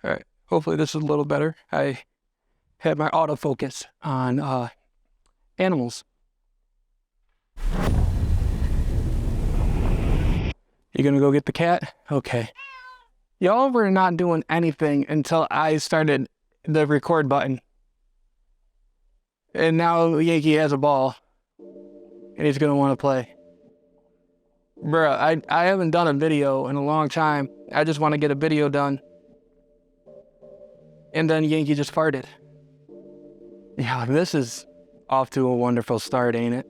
All right, hopefully this is a little better. I had my autofocus on animals. You gonna go get the cat? Okay. Y'all were not doing anything until I started the record button. And now Yankee has a ball. And he's gonna wanna play. Bruh, I haven't done a video in a long time. I just wanna get a video done. And then Yankee just farted. Yeah, this is off to a wonderful start, ain't it?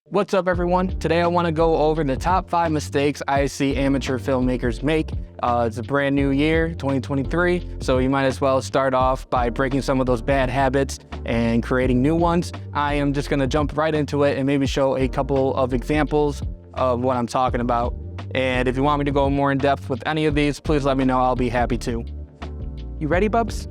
What's up, everyone? Today I want to go over the top 5 mistakes I see amateur filmmakers make. It's a brand new year, 2023, so you might as well start off by breaking some of those bad habits and creating new ones. I am just going to jump right into it and maybe show a couple of examples of what I'm talking about. And if you want me to go more in depth with any of these, please let me know. I'll be happy to. You ready, bubs?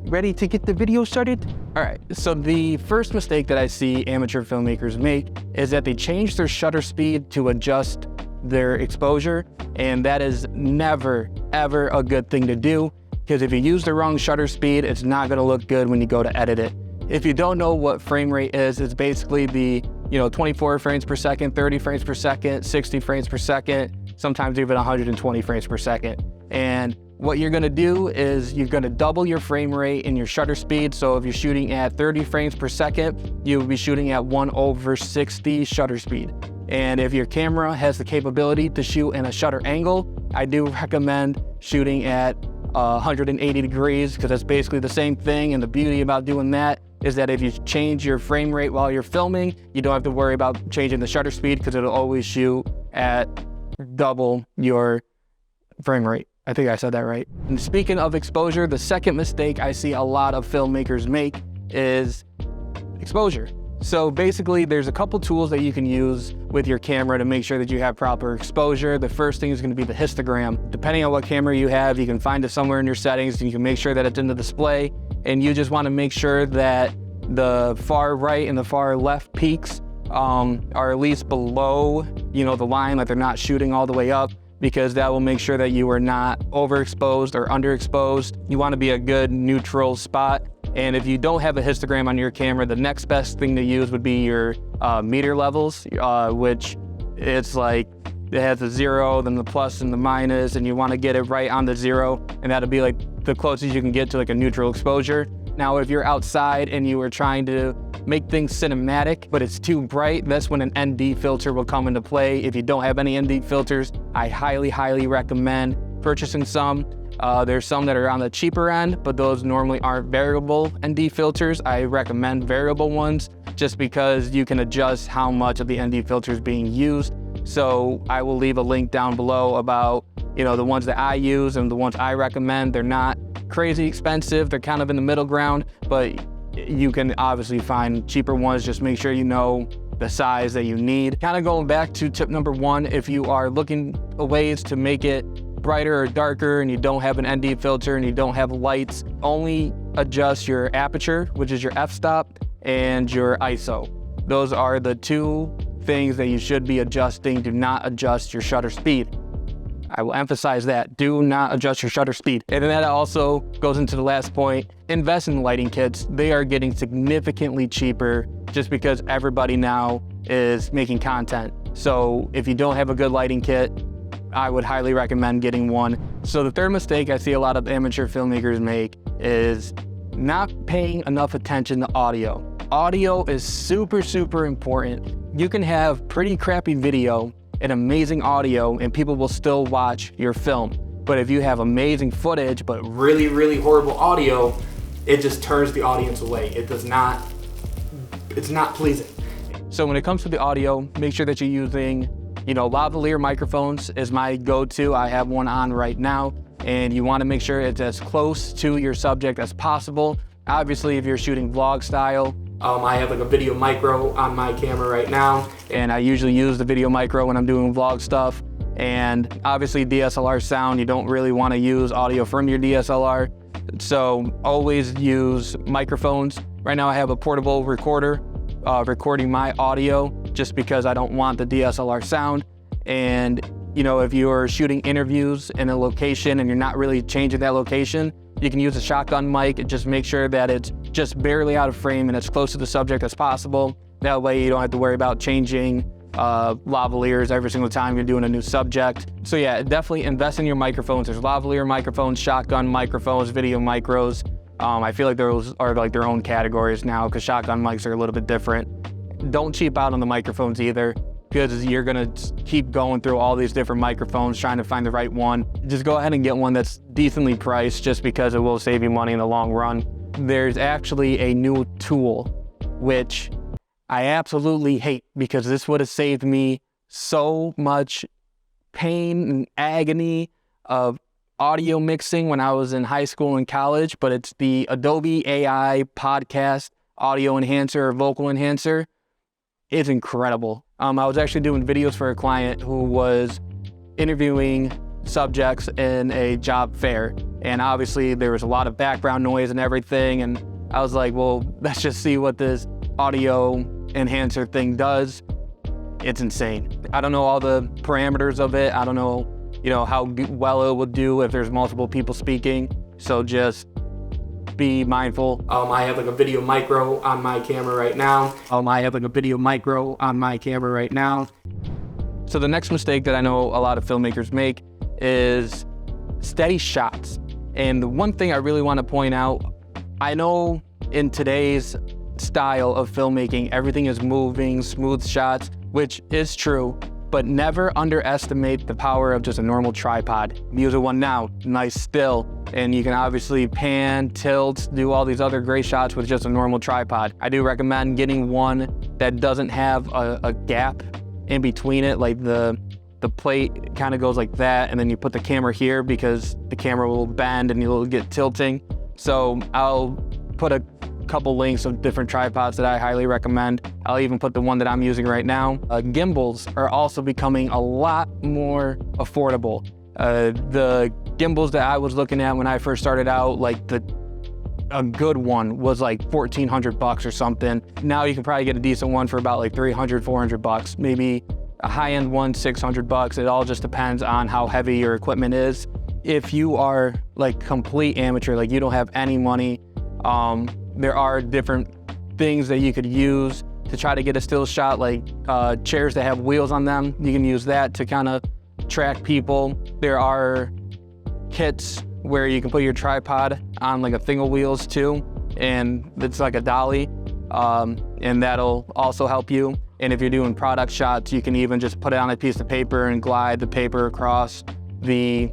Ready to get the video started? All right, so the first mistake that I see amateur filmmakers make is that they change their shutter speed to adjust their exposure, and that is never, ever a good thing to do, because if you use the wrong shutter speed, it's not gonna look good when you go to edit it. If you don't know what frame rate is, it's basically the 24 frames per second, 30 frames per second, 60 frames per second, sometimes even 120 frames per second. And what you're gonna do is you're gonna double your frame rate and your shutter speed. So if you're shooting at 30 frames per second, you will be shooting at 1/60 shutter speed. And if your camera has the capability to shoot in a shutter angle, I do recommend shooting at 180 degrees, because that's basically the same thing. And the beauty about doing that is that if you change your frame rate while you're filming, you don't have to worry about changing the shutter speed, because it'll always shoot at double your frame rate. I think I said that right. And speaking of exposure, the second mistake I see a lot of filmmakers make is exposure. So basically, there's a couple tools that you can use with your camera to make sure that you have proper exposure. The first thing is going to be the histogram. Depending on what camera you have, you can find it somewhere in your settings, and you can make sure that it's in the display. And you just want to make sure that the far right and the far left peaks are at least below, the line, that they're not shooting all the way up, because that will make sure that you are not overexposed or underexposed. You want to be a good neutral spot. And if you don't have a histogram on your camera, the next best thing to use would be your meter levels, which it's like, it has a 0, then the plus and the minus, and you want to get it right on the 0, and that'll be like the closest you can get to like a neutral exposure. Now, if you're outside and you are trying to make things cinematic, but it's too bright, that's when an ND filter will come into play. If you don't have any ND filters, I highly, highly recommend purchasing some. There's some that are on the cheaper end, but those normally aren't variable ND filters. I recommend variable ones, just because you can adjust how much of the ND filter is being used. So I will leave a link down below about, the ones that I use and the ones I recommend. They're not crazy expensive. They're kind of in the middle ground, but you can obviously find cheaper ones. Just make sure you know the size that you need. Kind of going back to tip number 1, if you are looking for ways to make it brighter or darker and you don't have an ND filter and you don't have lights, only adjust your aperture, which is your f-stop, and your ISO. Those are the 2 things that you should be adjusting. Do not adjust your shutter speed. I will emphasize that. Do not adjust your shutter speed. And then that also goes into the last point. Invest in lighting kits. They are getting significantly cheaper just because everybody now is making content. So if you don't have a good lighting kit, I would highly recommend getting one. So the third mistake I see a lot of amateur filmmakers make is not paying enough attention to audio. Audio is super, super important. You can have pretty crappy video and amazing audio, and people will still watch your film. But if you have amazing footage, but really, really horrible audio, it just turns the audience away. It's not pleasing. So when it comes to the audio, make sure that you're using, lavalier microphones is my go-to. I have one on right now, and you want to make sure it's as close to your subject as possible. Obviously, if you're shooting vlog style, I have like a Video Micro on my camera right now, and I usually use the Video Micro when I'm doing vlog stuff. And obviously DSLR sound, you don't really want to use audio from your DSLR. So always use microphones. Right now I have a portable recorder recording my audio just because I don't want the DSLR sound. And you know, if you're shooting interviews in a location and you're not really changing that location, you can use a shotgun mic and just make sure that it's just barely out of frame and as close to the subject as possible. That way you don't have to worry about changing lavaliers every single time you're doing a new subject. So yeah, definitely invest in your microphones. There's lavalier microphones, shotgun microphones, video micros. I feel like those are like their own categories now because shotgun mics are a little bit different. Don't cheap out on the microphones either, because you're gonna keep going through all these different microphones trying to find the right one. Just go ahead and get one that's decently priced just because it will save you money in the long run. There's actually a new tool, which I absolutely hate, because this would have saved me so much pain and agony of audio mixing when I was in high school and college, but it's the Adobe AI Podcast Audio Enhancer or Vocal Enhancer. It's incredible. I was actually doing videos for a client who was interviewing subjects in a job fair, and obviously there was a lot of background noise and everything, and I was like, well, let's just see what this audio enhancer thing does. It's insane. I don't know all the parameters of it. I don't know, you know, how well it will do if there's multiple people speaking, so just be mindful. I have like a video micro on my camera right now. So the next mistake that I know a lot of filmmakers make is steady shots. And the one thing I really want to point out, I know in today's style of filmmaking, everything is moving, smooth shots, which is true, but never underestimate the power of just a normal tripod. I'm using one now, nice still, and you can obviously pan, tilt, do all these other great shots with just a normal tripod. I do recommend getting one that doesn't have a gap in between it, like the plate kind of goes like that, and then you put the camera here because the camera will bend and you'll get tilting. So I'll put a couple links of different tripods that I highly recommend. I'll even put the one that I'm using right now. Gimbals are also becoming a lot more affordable. The gimbals that I was looking at when I first started out, like a good one was like $1,400 or something. Now you can probably get a decent one for about like $300, $400, maybe a high-end one, $600. It all just depends on how heavy your equipment is. If you are like complete amateur, like you don't have any money, there are different things that you could use to try to get a still shot, like chairs that have wheels on them. You can use that to kind of track people. There are kits where you can put your tripod on like a thing of wheels too, and it's like a dolly, and that'll also help you. And if you're doing product shots, you can even just put it on a piece of paper and glide the paper across the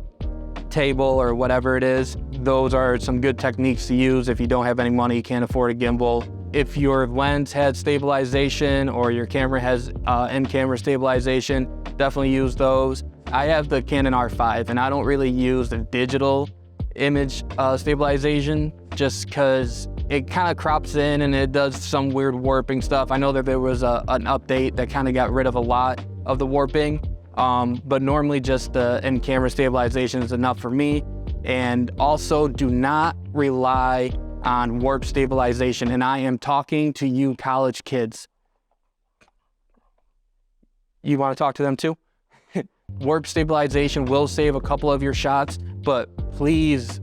table or whatever it is. Those are some good techniques to use if you don't have any money, you can't afford a gimbal. If your lens has stabilization or your camera has in-camera stabilization, definitely use those. I have the Canon R5 and I don't really use the digital image stabilization just because it kind of crops in and it does some weird warping stuff. I know that there was an update that kind of got rid of a lot of the warping, but normally just the in-camera stabilization is enough for me. And also do not rely on warp stabilization. And I am talking to you college kids. You want to talk to them too? Warp stabilization will save a couple of your shots, but please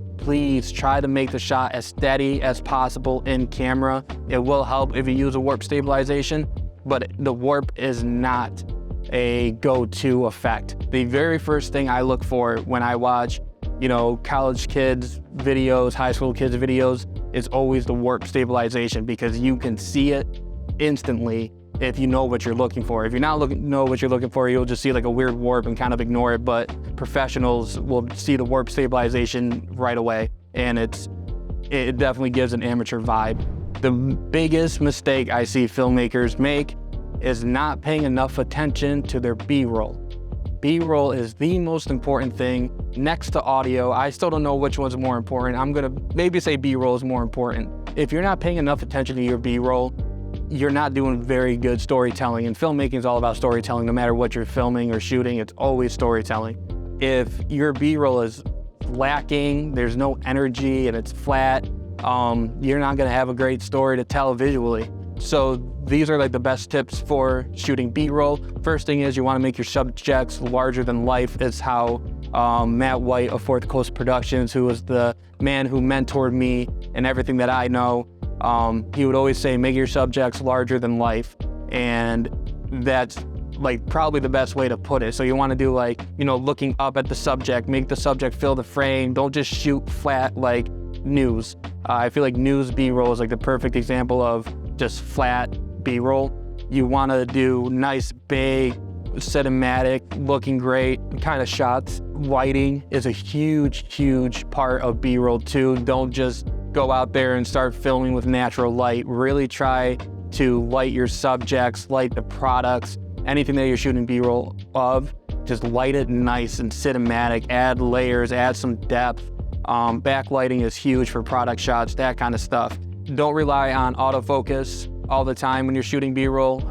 try to make the shot as steady as possible in camera. It will help if you use a warp stabilization, but the warp is not a go-to effect. The very first thing I look for when I watch, you know, college kids videos, high school kids videos, is always the warp stabilization, because you can see it instantly if you know what you're looking for. If you're not know what you're looking for, you'll just see like a weird warp and kind of ignore it, but professionals will see the warp stabilization right away, and it definitely gives an amateur vibe. The biggest mistake I see filmmakers make is not paying enough attention to their B-roll. B-roll is the most important thing next to audio. I still don't know which one's more important. I'm gonna maybe say B-roll is more important. If you're not paying enough attention to your B-roll, you're not doing very good storytelling. And filmmaking is all about storytelling. No matter what you're filming or shooting, it's always storytelling. If your B-roll is lacking, there's no energy and it's flat, you're not gonna have a great story to tell visually. So these are like the best tips for shooting B-roll. First thing is you want to make your subjects larger than life. Is how Matt White of Fourth Coast Productions, who was the man who mentored me and everything that I know, he would always say, make your subjects larger than life. And that's like probably the best way to put it. So you want to do like, you know, looking up at the subject, make the subject fill the frame. Don't just shoot flat like news. I feel like news B-roll is like the perfect example of just flat B-roll. You want to do nice, big, cinematic, looking great kind of shots. Lighting is a huge part of B-roll too. Don't just go out there and start filming with natural light. Really try to light your subjects, light the products, anything that you're shooting B-roll of, just light it nice and cinematic, add layers, add some depth. Backlighting is huge for product shots, that kind of stuff. Don't rely on autofocus all the time when you're shooting B-roll.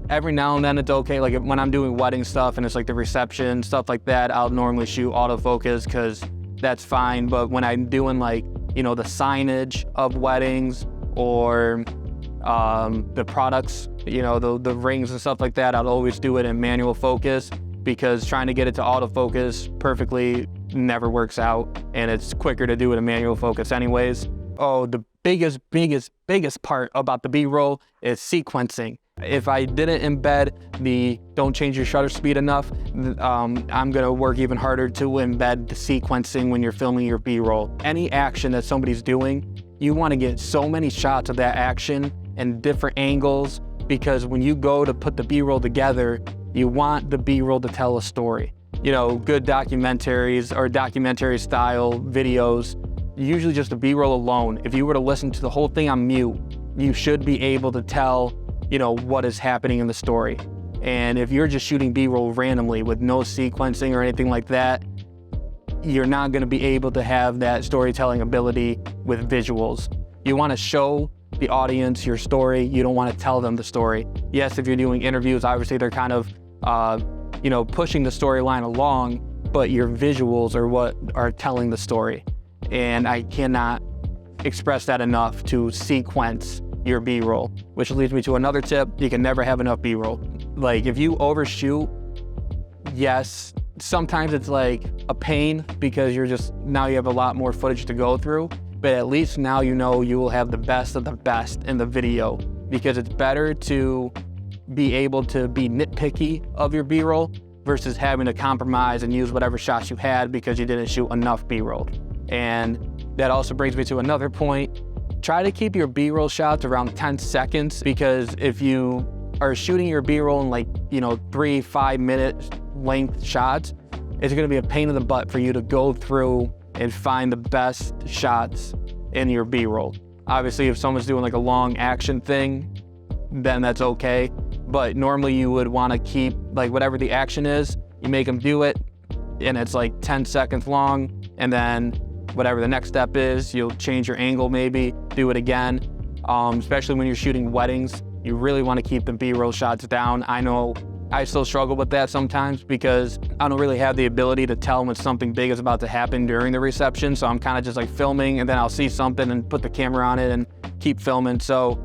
Every now and then it's okay, like when I'm doing wedding stuff and it's like the reception, stuff like that, I'll normally shoot autofocus because that's fine. But when I'm doing like, you know, the signage of weddings or the products, you know, the rings and stuff like that, I'll always do it in manual focus because trying to get it to autofocus perfectly never works out, and it's quicker to do it in manual focus anyways. Oh, the biggest part about the B-roll is sequencing. If I didn't embed the don't change your shutter speed enough, I'm gonna work even harder to embed the sequencing when you're filming your B-roll. Any action that somebody's doing, you wanna get so many shots of that action and different angles, because when you go to put the B-roll together, you want the B-roll to tell a story. You know, good documentaries or documentary style videos, usually just the B-roll alone, if you were to listen to the whole thing on mute, you should be able to tell, you know, what is happening in the story. And if you're just shooting B-roll randomly with no sequencing or anything like that, you're not gonna be able to have that storytelling ability with visuals. You wanna show the audience your story, you don't wanna tell them the story. Yes, if you're doing interviews, obviously they're kind of, you know, pushing the storyline along, but your visuals are what are telling the story. And I cannot express that enough, to sequence your B-roll, which leads me to another tip. You can never have enough B-roll. Like if you overshoot, yes, sometimes it's like a pain because you're just, now you have a lot more footage to go through, but at least now you know you will have the best of the best in the video, because it's better to be able to be nitpicky of your B-roll versus having to compromise and use whatever shots you had because you didn't shoot enough B-roll. And that also brings me to another point. Try to keep your B-roll shots around 10 seconds, because if you are shooting your B-roll in like, you know, 3-5 minute length shots, it's gonna be a pain in the butt for you to go through and find the best shots in your B-roll. Obviously, if someone's doing like a long action thing, then that's okay. But normally you would wanna keep, like whatever the action is, you make them do it, and it's like 10 seconds long, and then whatever the next step is, you'll change your angle maybe, do it again. Especially when you're shooting weddings, you really wanna keep the B-roll shots down. I know I still struggle with that sometimes because I don't really have the ability to tell when something big is about to happen during the reception. So I'm kind of just like filming, and then I'll see something and put the camera on it and keep filming. So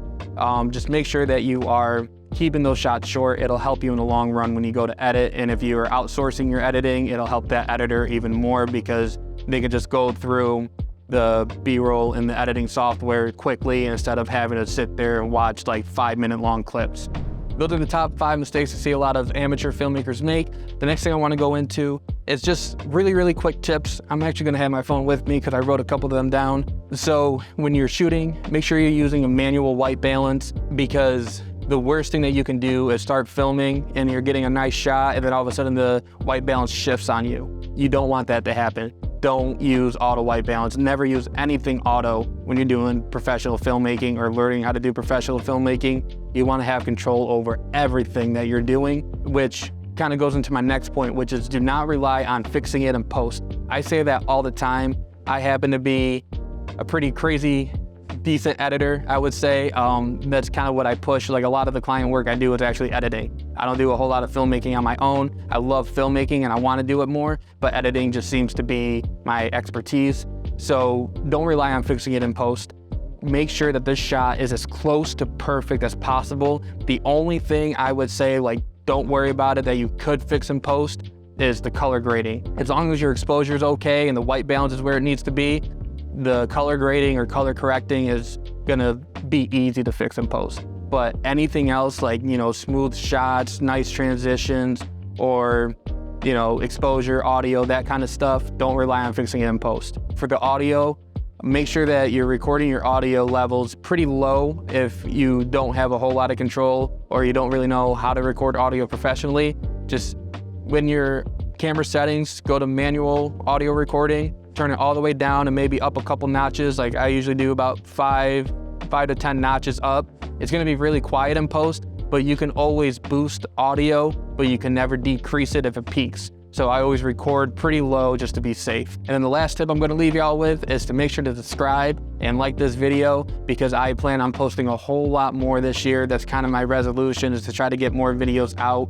just make sure that you are keeping those shots short. It'll help you in the long run when you go to edit. And if you're outsourcing your editing, it'll help that editor even more, because they can just go through the B-roll in the editing software quickly instead of having to sit there and watch like 5-minute long clips. Those are the top 5 mistakes I see a lot of amateur filmmakers make. The next thing I want to go into is just really quick tips. I'm actually going to have my phone with me because I wrote a couple of them down. So when you're shooting, make sure you're using a manual white balance, because the worst thing that you can do is start filming and you're getting a nice shot and then all of a sudden the white balance shifts on you. You don't want that to happen. Don't use auto white balance. Never use anything auto when you're doing professional filmmaking or learning how to do professional filmmaking. You want to have control over everything that you're doing, which kind of goes into my next point, which is do not rely on fixing it in post. I say that all the time. I happen to be a pretty crazy decent editor, I would say. That's kind of what I push. Like a lot of the client work I do is actually editing. I don't do a whole lot of filmmaking on my own. I love filmmaking and I want to do it more, but editing just seems to be my expertise. So don't rely on fixing it in post. make sure that this shot is as close to perfect as possible. The only thing I would say, like, don't worry about it, that you could fix in post is the color grading. As long as your exposure is okay and the white balance is where it needs to be, the color grading or color correcting is gonna be easy to fix in post. But anything else, like, you know, smooth shots, nice transitions, or, you know, exposure, audio, that kind of stuff, don't rely on fixing it in post. For the audio, make sure that you're recording your audio levels pretty low if you don't have a whole lot of control or you don't really know how to record audio professionally. Just when your camera settings, go to manual audio recording, turn it all the way down and maybe up a couple notches. Like I usually do about 5 to 10 notches up. It's gonna be really quiet in post, but you can always boost audio, but you can never decrease it if it peaks. So I always record pretty low just to be safe. And then the last tip I'm gonna leave y'all with is to make sure to subscribe and like this video, because I plan on posting a whole lot more this year. That's kind of my resolution, is to try to get more videos out,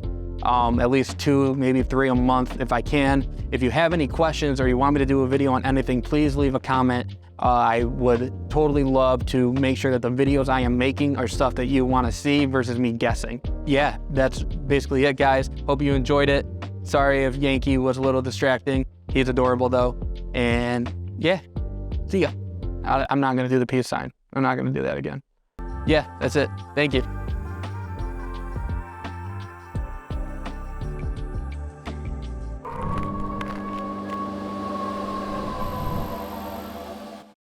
at least 2, maybe 3 a month if I can. If you have any questions or you want me to do a video on anything, please leave a comment. I would totally love to make sure that the videos I am making are stuff that you wanna see versus me guessing. Yeah, that's basically it, guys. Hope you enjoyed it. Sorry if Yankee was a little distracting. He's adorable though. And yeah, see ya. I'm not gonna do the peace sign. I'm not gonna do that again. Yeah, that's it. Thank you.